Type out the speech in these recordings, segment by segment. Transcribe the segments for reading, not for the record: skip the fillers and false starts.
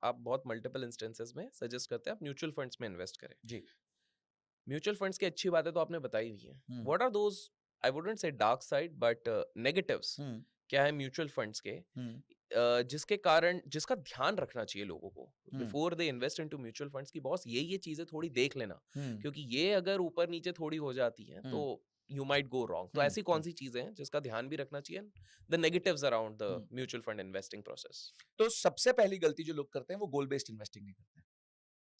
आप बहुत multiple instances में सजेस्ट करते हैं आप म्यूचुअल फंड्स में इन्वेस्ट करें। जी। म्यूचुअल फंड्स की अच्छी बातें तो आपने बताई दी हैं। Hmm, what are those, I wouldn't say dark side, but negatives hmm, क्या है म्यूचुअल फंड्स के, हुँ, जिसके कारण जिसका ध्यान रखना चाहिए लोगों को hmm, before they invest into mutual funds की, बॉस ये चीजें थोड़ी देख लेना, हुँ, क्योंकि ये अगर ऊपर नीचे थोड़ी हो जाती हैं तो हुँ, यू माइट गो रॉन्ग। तो हुँ, ऐसी कौन हुँ, सी चीजें हैं जिसका ध्यान भी रखना चाहिए, the negatives around the hmm. Mutual fund investing process? तो सबसे पहली गलती जो लोग करते हैं वो गोल बेस्ड इन्वेस्टिंग नहीं करते हैं,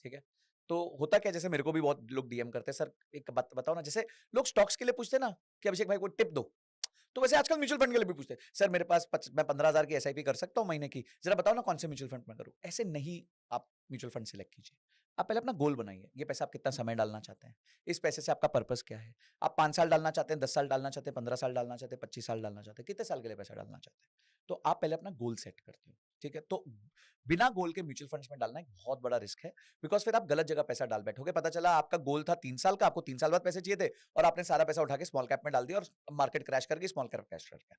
ठीक है? तो होता क्या है, जैसे मेरे को भी बहुत लोग डीएम करते हैं, सर एक बात बताओ ना, जैसे लोग स्टॉक्स के लिए पूछते हैं ना कि अभिषेक भाई कोई टिप दो, तो वैसे आजकल म्यूचुअल फंड के लिए भी पूछते हैं, सर मेरे पास मैं 15,000 की एसआईपी कर सकता हूँ महीने की, जरा बताओ ना कौन से म्यूचुअल फंड में करूँ। ऐसे नहीं आप म्यूचुअल फंड सिलेक्ट कीजिए। आप पहले अपना गोल बनाइए, ये पैसा आप कितना समय डालना चाहते हैं, इस पैसे से आपका पर्पस क्या है। आप 5 साल डालना चाहते हैं, 10 साल डालना चाहते हैं, 15 साल डालना चाहते हैं, 25 साल डालना चाहते हैं, कितने साल के लिए पैसा डालना चाहते हैं। तो आप पहले अपना गोल सेट करते हो, ठीक है? तो बिना गोल के म्यूचुअल फंड्स में डालना एक बहुत बड़ा रिस्क है, बिकॉज फिर आप गलत जगह पैसा डाल बैठोगे, पता चला आपका गोल था 3 साल का, आपको 3 साल बाद पैसे चाहिए थे और आपने सारा पैसा उठा के स्मॉल कैप में डाल दिया और मार्केट क्रैश कर गई, स्मॉल कैप क्रैश कर गया।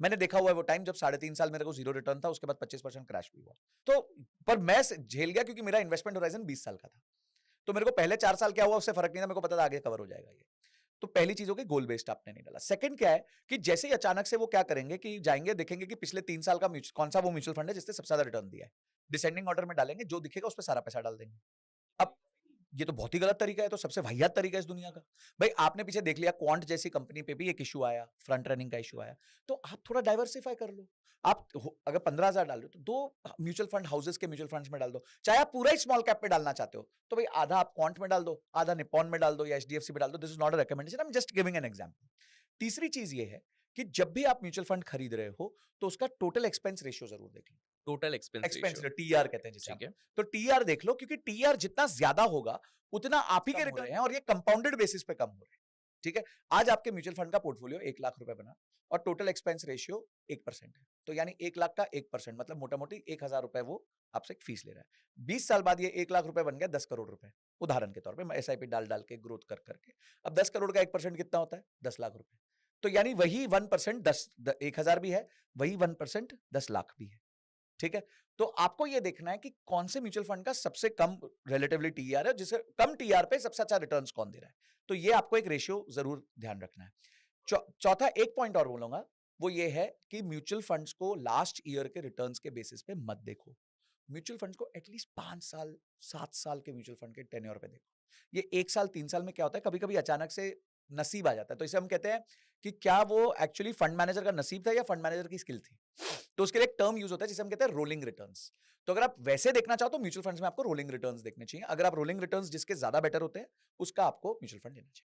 मैंने देखा हुआ है वो टाइम जब 3.5 साल मेरे को जीरो रिटर्न था, उसके बाद 25% क्रैश भी हुआ। तो पर मैं झेल गया क्योंकि मेरा इन्वेस्टमेंट होराइजन 20 साल का था। तो मेरे को पहले 4 साल क्या हुआ उससे फर्क नहीं था, मेरे को पता था आगे कवर हो जाएगा ये। तो पहली चीज हो गई गोल बेस्ड आपने नहीं डाला। सेकंड क्या है कि जैसे ही अचानक से वो क्या करेंगे कि जाएंगे देखेंगे कि पिछले 3 साल का कौन सा वो म्यूचुअल फंड है जिसने सबसे ज्यादा रिटर्न दिया है, डिसेंडिंग ऑर्डर में डालेंगे, जो दिखेगा उस पर सारा पैसा डाल देंगे। अब ये तो बहुत ही गलत तरीका है, तो सबसे वाहियात तरीका है इस दुनिया का। भाई आपने पीछे देख लिया क्वांट जैसी कंपनी पे भी एक इशू आया, फ्रंट रनिंग का इशू आया, तो आप थोड़ा डाइवर्सिफाई कर लो। आप अगर 15,000 डाल रहे हो तो 2 म्यूचुअल फंड हाउसेस के म्यूचुअल फंड्स में डाल दो। चाहे आप पूरा ही स्मॉल कैप में डालना चाहते हो तो भाई आधा आप क्वांट में डाल दो, आधा निप्पॉन में डाल दो या एचडीएफसी में डाल दो। This is not a recommendation, I am just giving an example. तीसरी चीज ये है कि जब भी आप म्यूचुअल फंड खरीद रहे हो तो उसका टोटल एक्सपेंस रेशियो जरूर देख लो। Total expense expense ratio, TR कहते हैं जिसे हम। ठीक है। तो टीआर देख लो, क्योंकि टीआर जितना ज्यादा होगा उतना आप ही के कम हो रिटर्न रहे है और ये कंपाउंडेड बेसिस पे कम हो रहे हैं, ठीक है? आज आपके म्यूचुअल फंड का पोर्टफोलियो 1 लाख रुपए बना और टोटल एक्सपेंस रेशियो 1% है, तो यानी 1 लाख का 1% मतलब मोटा मोटी 1,000 रुपए वो आपसे फीस ले रहा है। 20 साल बाद ये 1 लाख रुपए बन गया 10 करोड़ रुपए, उदाहरण के तौर पर एसआईपी डाल डाल के ग्रोथ कर करके। अब 10 करोड़ का 1% कितना होता है? 10 लाख रुपए। तो यानी वही 1% 1,000 भी है, वही 1% 10 लाख भी है, ठीक है? तो आपको ये देखना है कि कौन से म्यूचुअल फंड का सबसे कम रिलेटिवली टीआर है, जिसे कम टीआर पे सबसे अच्छा रिटर्न्स कौन दे रहा है। तो ये आपको एक रेशियो जरूर ध्यान रखना है। चौथा एक पॉइंट और बोलूंगा, वो ये है कि म्यूचुअल फंड्स को लास्ट ईयर के रिटर्न्स के बेसिस पे मत देखो। म्यूचुअल फंड्स को एटलीस्ट 5 साल 7 साल के म्यूचुअल फंड के टेन्योर पे देखो। ये 1 साल 3 साल में क्या होता है, कभी कभी अचानक से नसीब आ जाता है, तो इसे हम कहते हैं कि क्या वो एक्चुअली फंड मैनेजर का नसीब था या फंड मैनेजर की स्किल थी। तो उसके लिए एक टर्म यूज होता है जिसे हम कहते हैं रोलिंग रिटर्न्स। तो अगर आप वैसे देखना चाहो तो म्यूचुअल फंड्स में आपको रोलिंग रिटर्न्स देखने चाहिए। अगर आप रोलिंग रिटर्न्स जिसके ज्यादा बेटर होते हैं उसका आपको म्यूचुअल फंड लेना चाहिए।